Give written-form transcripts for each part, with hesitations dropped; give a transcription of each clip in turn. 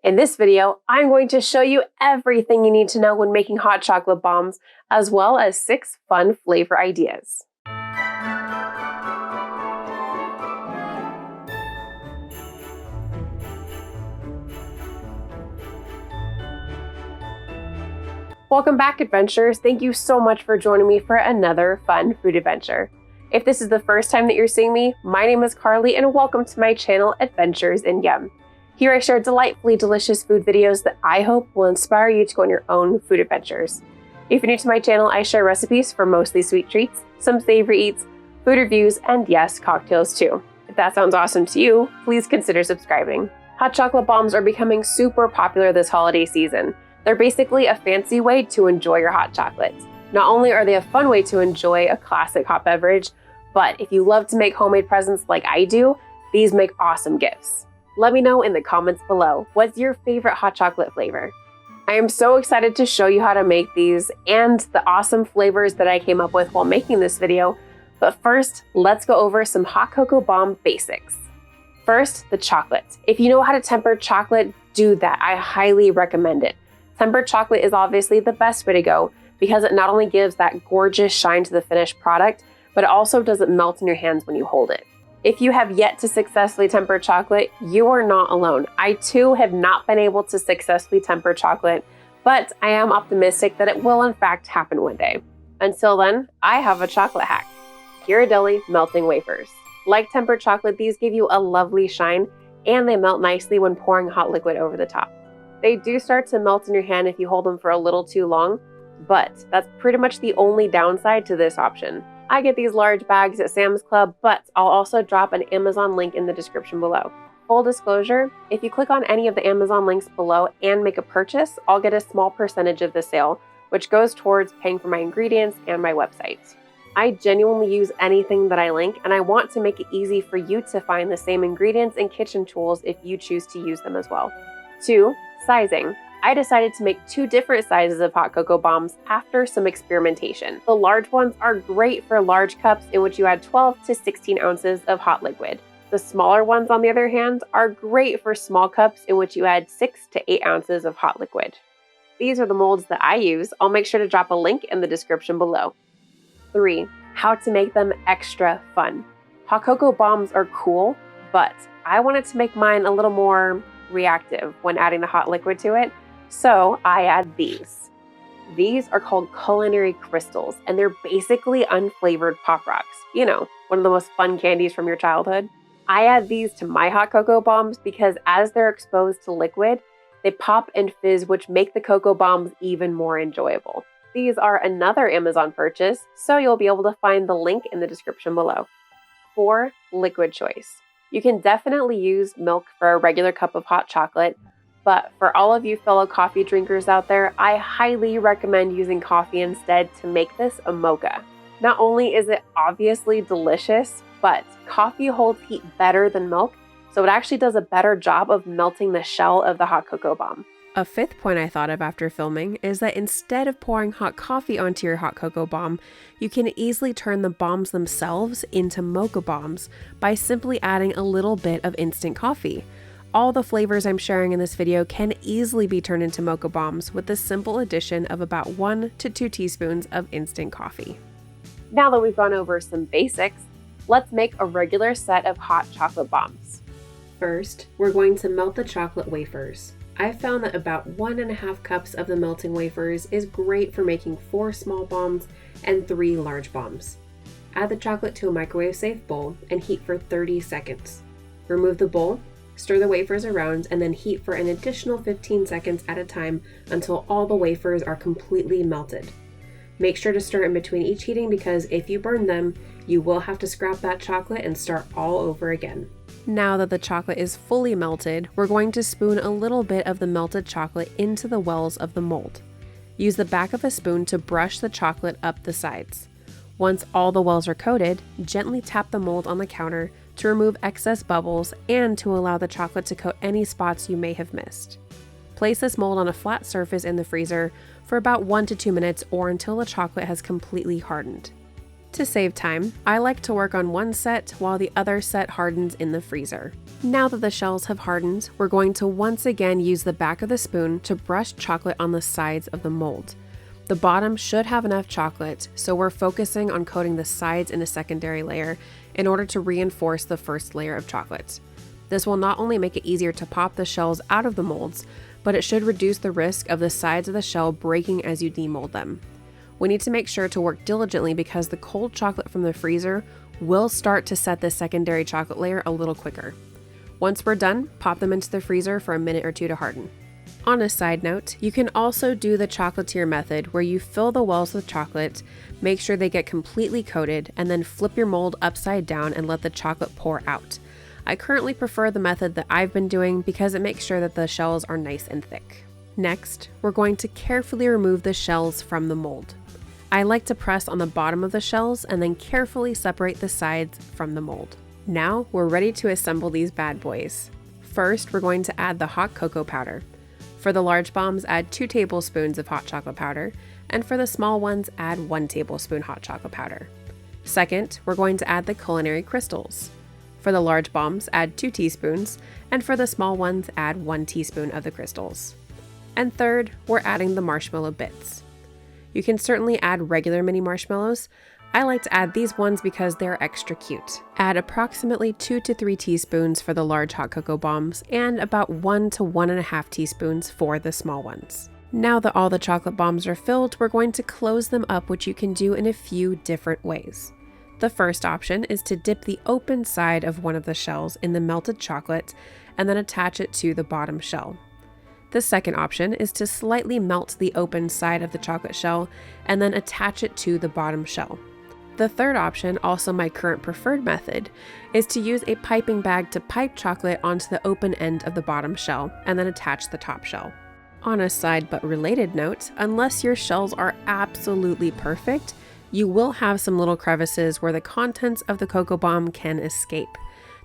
In this video, I'm going to show you everything you need to know when making hot chocolate bombs, as well as 6 fun flavor ideas. Welcome back, adventurers. Thank you so much for joining me for another fun food adventure. If this is the first time that you're seeing me, my name is Carly and welcome to my channel, Adventures in Yum. Here I share delightfully delicious food videos that I hope will inspire you to go on your own food adventures. If you're new to my channel, I share recipes for mostly sweet treats, some savory eats, food reviews, and yes, cocktails too. If that sounds awesome to you, please consider subscribing. Hot chocolate bombs are becoming super popular this holiday season. They're basically a fancy way to enjoy your hot chocolate. Not only are they a fun way to enjoy a classic hot beverage, but if you love to make homemade presents like I do, these make awesome gifts. Let me know in the comments below, what's your favorite hot chocolate flavor? I am so excited to show you how to make these and the awesome flavors that I came up with while making this video. But first, let's go over some hot cocoa bomb basics. First, the chocolate. If you know how to temper chocolate, do that. I highly recommend it. Tempered chocolate is obviously the best way to go because it not only gives that gorgeous shine to the finished product, but it also doesn't melt in your hands when you hold it. If you have yet to successfully temper chocolate, you are not alone. I too have not been able to successfully temper chocolate, but I am optimistic that it will in fact happen one day. Until then, I have a chocolate hack. Ghirardelli melting wafers. Like tempered chocolate, these give you a lovely shine and they melt nicely when pouring hot liquid over the top. They do start to melt in your hand if you hold them for a little too long, but that's pretty much the only downside to this option. I get these large bags at Sam's Club, but I'll also drop an Amazon link in the description below. Full disclosure, if you click on any of the Amazon links below and make a purchase, I'll get a small percentage of the sale, which goes towards paying for my ingredients and my website. I genuinely use anything that I link, and I want to make it easy for you to find the same ingredients and kitchen tools if you choose to use them as well. 2. Sizing. I decided to make 2 different sizes of hot cocoa bombs after some experimentation. The large ones are great for large cups in which you add 12 to 16 ounces of hot liquid. The smaller ones, on the other hand, are great for small cups in which you add 6 to 8 ounces of hot liquid. These are the molds that I use. I'll make sure to drop a link in the description below. 3. How to make them extra fun. Hot cocoa bombs are cool, but I wanted to make mine a little more reactive when adding the hot liquid to it, so I add these. These are called culinary crystals, and they're basically unflavored Pop Rocks. You know, one of the most fun candies from your childhood. I add these to my hot cocoa bombs because as they're exposed to liquid, they pop and fizz, which make the cocoa bombs even more enjoyable. These are another Amazon purchase, so you'll be able to find the link in the description below. 4. Liquid choice. You can definitely use milk for a regular cup of hot chocolate, but for all of you fellow coffee drinkers out there, I highly recommend using coffee instead to make this a mocha. Not only is it obviously delicious, but coffee holds heat better than milk, so it actually does a better job of melting the shell of the hot cocoa bomb. A 5th point I thought of after filming is that instead of pouring hot coffee onto your hot cocoa bomb, you can easily turn the bombs themselves into mocha bombs by simply adding a little bit of instant coffee. All the flavors I'm sharing in this video can easily be turned into mocha bombs with the simple addition of about 1 to 2 teaspoons of instant coffee. Now that we've gone over some basics, let's make a regular set of hot chocolate bombs. First, we're going to melt the chocolate wafers. I found that about 1.5 cups of the melting wafers is great for making 4 small bombs and 3 large bombs. Add the chocolate to a microwave-safe bowl and heat for 30 seconds. Remove the bowl, stir the wafers around, and then heat for an additional 15 seconds at a time until all the wafers are completely melted. Make sure to stir in between each heating because if you burn them, you will have to scrap that chocolate and start all over again. Now that the chocolate is fully melted, we're going to spoon a little bit of the melted chocolate into the wells of the mold. Use the back of a spoon to brush the chocolate up the sides. Once all the wells are coated, gently tap the mold on the counter to remove excess bubbles and to allow the chocolate to coat any spots you may have missed. Place this mold on a flat surface in the freezer for about 1 to 2 minutes or until the chocolate has completely hardened. To save time, I like to work on one set while the other set hardens in the freezer. Now that the shells have hardened, we're going to once again use the back of the spoon to brush chocolate on the sides of the mold. The bottom should have enough chocolate, so we're focusing on coating the sides in a secondary layer in order to reinforce the first layer of chocolate. This will not only make it easier to pop the shells out of the molds, but it should reduce the risk of the sides of the shell breaking as you demold them. We need to make sure to work diligently because the cold chocolate from the freezer will start to set the secondary chocolate layer a little quicker. Once we're done, pop them into the freezer for a minute or two to harden. On a side note, you can also do the chocolatier method where you fill the walls with chocolate, make sure they get completely coated, and then flip your mold upside down and let the chocolate pour out. I currently prefer the method that I've been doing because it makes sure that the shells are nice and thick. Next, we're going to carefully remove the shells from the mold. I like to press on the bottom of the shells and then carefully separate the sides from the mold. Now we're ready to assemble these bad boys. First, we're going to add the hot cocoa powder. For the large bombs, add 2 tablespoons of hot chocolate powder, and for the small ones, add 1 tablespoon hot chocolate powder. Second, we're going to add the culinary crystals. For the large bombs, add 2 teaspoons, and for the small ones, add 1 teaspoon of the crystals. And third, we're adding the marshmallow bits. You can certainly add regular mini marshmallows. I like to add these ones because they're extra cute. Add approximately 2 to 3 teaspoons for the large hot cocoa bombs and about 1 to 1.5 teaspoons for the small ones. Now that all the chocolate bombs are filled, we're going to close them up, which you can do in a few different ways. The first option is to dip the open side of one of the shells in the melted chocolate and then attach it to the bottom shell. The second option is to slightly melt the open side of the chocolate shell and then attach it to the bottom shell. The third option, also my current preferred method, is to use a piping bag to pipe chocolate onto the open end of the bottom shell and then attach the top shell. On a side but related note, unless your shells are absolutely perfect, you will have some little crevices where the contents of the cocoa bomb can escape.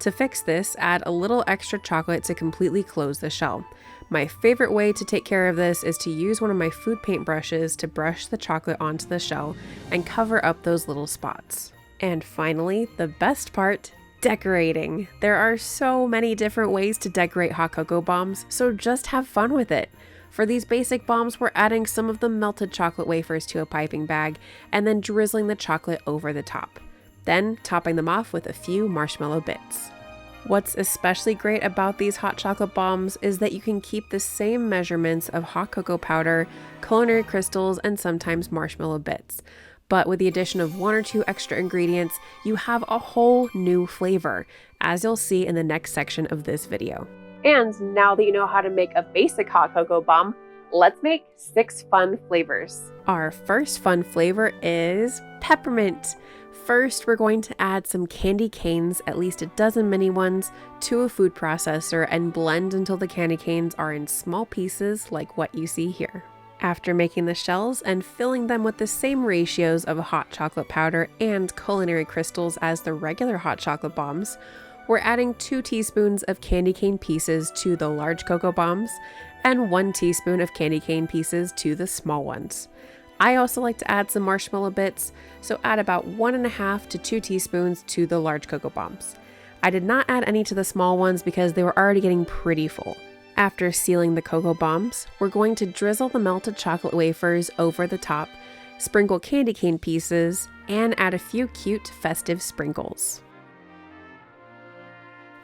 To fix this, add a little extra chocolate to completely close the shell. My favorite way to take care of this is to use one of my food paint brushes to brush the chocolate onto the shell and cover up those little spots. And finally, the best part, decorating. There are so many different ways to decorate hot cocoa bombs, so just have fun with it. For these basic bombs, we're adding some of the melted chocolate wafers to a piping bag and then drizzling the chocolate over the top. Then topping them off with a few marshmallow bits. What's especially great about these hot chocolate bombs is that you can keep the same measurements of hot cocoa powder, culinary crystals, and sometimes marshmallow bits. But with the addition of 1 or 2 extra ingredients, you have a whole new flavor, as you'll see in the next section of this video. And now that you know how to make a basic hot cocoa bomb, let's make 6 fun flavors. Our first fun flavor is peppermint. First, we're going to add some candy canes, at least a dozen mini ones, to a food processor and blend until the candy canes are in small pieces like what you see here. After making the shells and filling them with the same ratios of hot chocolate powder and culinary crystals as the regular hot chocolate bombs, we're adding 2 teaspoons of candy cane pieces to the large cocoa bombs and 1 teaspoon of candy cane pieces to the small ones. I also like to add some marshmallow bits, so add about 1.5 to 2 teaspoons to the large cocoa bombs. I did not add any to the small ones because they were already getting pretty full. After sealing the cocoa bombs, we're going to drizzle the melted chocolate wafers over the top, sprinkle candy cane pieces, and add a few cute festive sprinkles.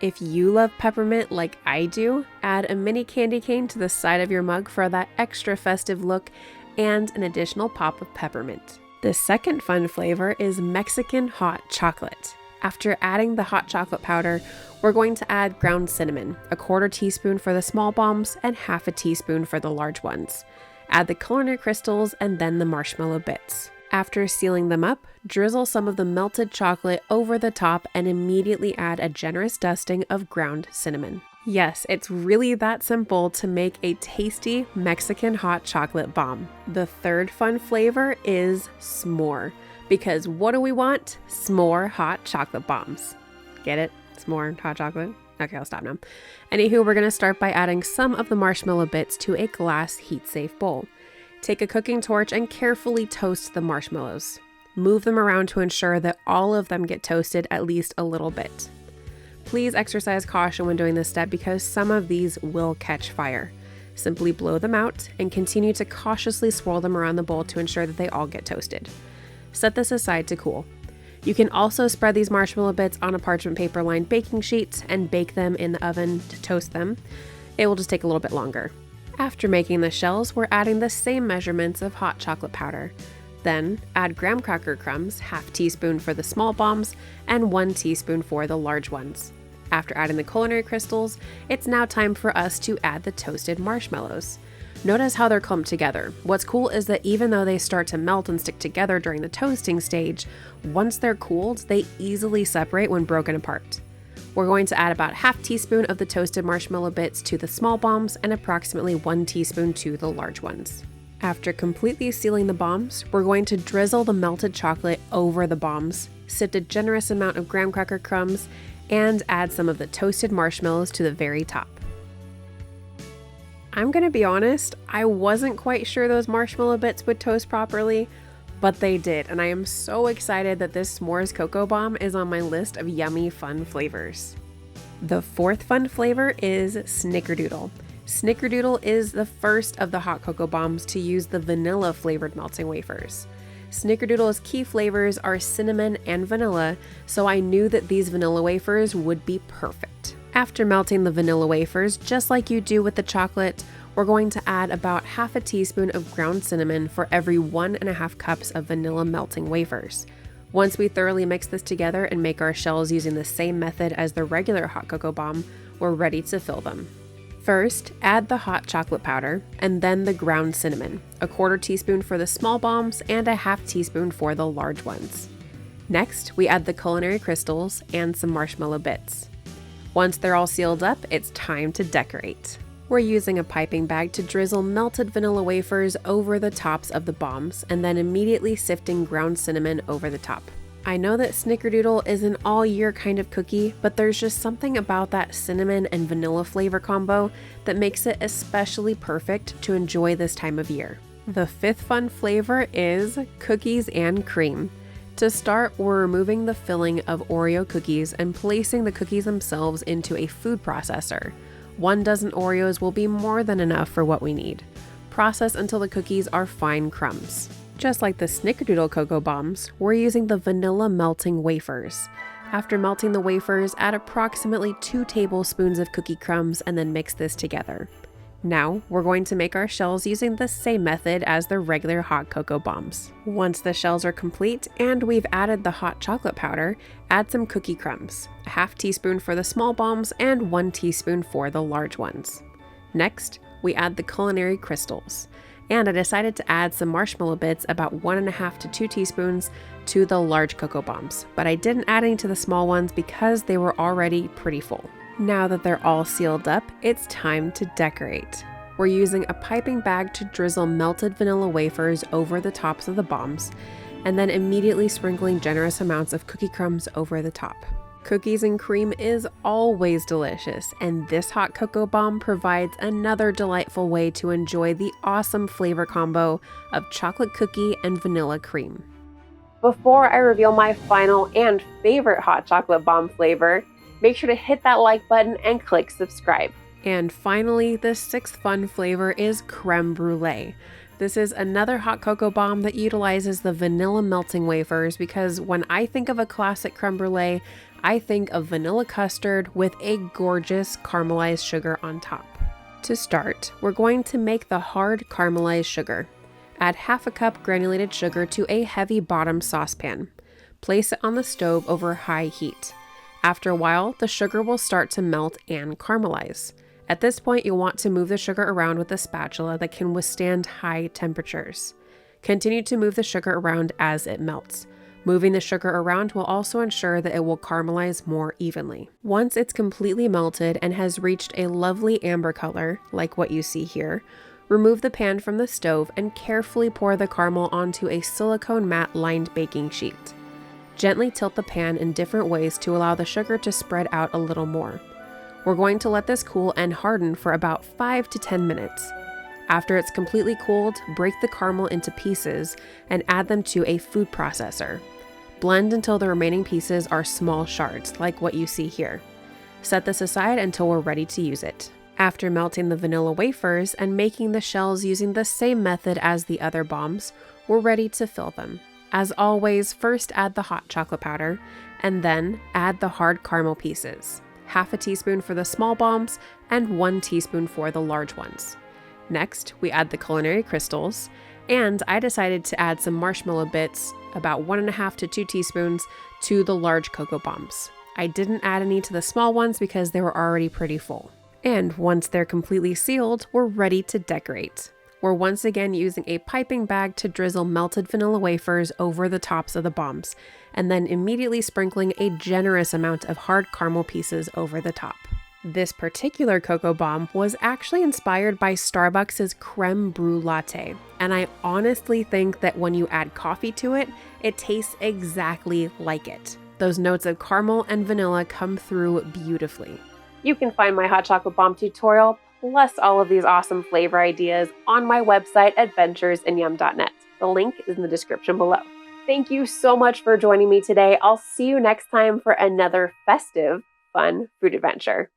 If you love peppermint like I do, add a mini candy cane to the side of your mug for that extra festive look and an additional pop of peppermint. The second fun flavor is Mexican hot chocolate. After adding the hot chocolate powder, we're going to add ground cinnamon, 1/4 teaspoon for the small bombs and 1/2 teaspoon for the large ones. Add the culinary crystals and then the marshmallow bits. After sealing them up, drizzle some of the melted chocolate over the top and immediately add a generous dusting of ground cinnamon. Yes, it's really that simple to make a tasty Mexican hot chocolate bomb. The third fun flavor is s'more, because what do we want? S'more hot chocolate bombs. Get it? S'more hot chocolate? Okay, I'll stop now. Anywho, we're gonna start by adding some of the marshmallow bits to a glass heat-safe bowl. Take a cooking torch and carefully toast the marshmallows. Move them around to ensure that all of them get toasted at least a little bit. Please exercise caution when doing this step because some of these will catch fire. Simply blow them out and continue to cautiously swirl them around the bowl to ensure that they all get toasted. Set this aside to cool. You can also spread these marshmallow bits on a parchment paper lined baking sheet and bake them in the oven to toast them. It will just take a little bit longer. After making the shells, we're adding the same measurements of hot chocolate powder. Then add graham cracker crumbs, half teaspoon for the small bombs and 1 teaspoon for the large ones. After adding the culinary crystals, it's now time for us to add the toasted marshmallows. Notice how they're clumped together. What's cool is that even though they start to melt and stick together during the toasting stage, once they're cooled, they easily separate when broken apart. We're going to add about half teaspoon of the toasted marshmallow bits to the small bombs and approximately 1 teaspoon to the large ones. After completely sealing the bombs, we're going to drizzle the melted chocolate over the bombs, sift a generous amount of graham cracker crumbs, and add some of the toasted marshmallows to the very top. I'm gonna be honest, I wasn't quite sure those marshmallow bits would toast properly, but they did, and I am so excited that this s'mores cocoa bomb is on my list of yummy fun flavors. The fourth fun flavor is Snickerdoodle. Snickerdoodle is the first of the hot cocoa bombs to use the vanilla flavored melting wafers. Snickerdoodle's key flavors are cinnamon and vanilla, so I knew that these vanilla wafers would be perfect. After melting the vanilla wafers, just like you do with the chocolate, we're going to add about half a teaspoon of ground cinnamon for every 1.5 cups of vanilla melting wafers. Once we thoroughly mix this together and make our shells using the same method as the regular hot cocoa bomb, we're ready to fill them. First, add the hot chocolate powder and then the ground cinnamon, a 1/4 teaspoon for the small bombs and a half teaspoon for the large ones. Next, we add the culinary crystals and some marshmallow bits. Once they're all sealed up, it's time to decorate. We're using a piping bag to drizzle melted vanilla wafers over the tops of the bombs and then immediately sifting ground cinnamon over the top. I know that Snickerdoodle is an all-year kind of cookie, but there's just something about that cinnamon and vanilla flavor combo that makes it especially perfect to enjoy this time of year. The fifth fun flavor is cookies and cream. To start, we're removing the filling of Oreo cookies and placing the cookies themselves into a food processor. 1 dozen Oreos will be more than enough for what we need. Process until the cookies are fine crumbs. Just like the Snickerdoodle cocoa bombs, we're using the vanilla melting wafers. After melting the wafers, add approximately 2 tablespoons of cookie crumbs and then mix this together. Now, we're going to make our shells using the same method as the regular hot cocoa bombs. Once the shells are complete and we've added the hot chocolate powder, add some cookie crumbs, a half teaspoon for the small bombs and 1 teaspoon for the large ones. Next, we add the culinary crystals. And I decided to add some marshmallow bits, about 1.5 to 2 teaspoons, to the large cocoa bombs, but I didn't add any to the small ones because they were already pretty full. Now that they're all sealed up, it's time to decorate. We're using a piping bag to drizzle melted vanilla wafers over the tops of the bombs, and then immediately sprinkling generous amounts of cookie crumbs over the top. Cookies and cream is always delicious, and this hot cocoa bomb provides another delightful way to enjoy the awesome flavor combo of chocolate cookie and vanilla cream. Before I reveal my final and favorite hot chocolate bomb flavor, make sure to hit that like button and click subscribe. And finally, the sixth fun flavor is Creme Brulee. This is another hot cocoa bomb that utilizes the vanilla melting wafers because when I think of a classic creme brulee, I think of vanilla custard with a gorgeous caramelized sugar on top. To start, we're going to make the hard caramelized sugar. Add half a cup granulated sugar to a heavy bottom saucepan. Place it on the stove over high heat. After a while, the sugar will start to melt and caramelize. At this point, you'll want to move the sugar around with a spatula that can withstand high temperatures. Continue to move the sugar around as it melts. Moving the sugar around will also ensure that it will caramelize more evenly. Once it's completely melted and has reached a lovely amber color, like what you see here, remove the pan from the stove and carefully pour the caramel onto a silicone mat lined baking sheet. Gently tilt the pan in different ways to allow the sugar to spread out a little more. We're going to let this cool and harden for about 5 to 10 minutes. After it's completely cooled, break the caramel into pieces and add them to a food processor. Blend until the remaining pieces are small shards, like what you see here. Set this aside until we're ready to use it. After melting the vanilla wafers and making the shells using the same method as the other bombs, we're ready to fill them. As always, first add the hot chocolate powder, and then add the hard caramel pieces. Half a teaspoon for the small bombs and 1 teaspoon for the large ones. Next, we add the culinary crystals, and I decided to add some marshmallow bits, about 1.5 to 2 teaspoons, to the large cocoa bombs. I didn't add any to the small ones because they were already pretty full. And once they're completely sealed, we're ready to decorate. We're once again using a piping bag to drizzle melted vanilla wafers over the tops of the bombs, and then immediately sprinkling a generous amount of hard caramel pieces over the top. This particular cocoa bomb was actually inspired by Starbucks' Creme Brulee latte, and I honestly think that when you add coffee to it, it tastes exactly like it. Those notes of caramel and vanilla come through beautifully. You can find my hot chocolate bomb tutorial, plus all of these awesome flavor ideas on my website, adventuresandyum.net. The link is in the description below. Thank you so much for joining me today. I'll see you next time for another festive, fun food adventure.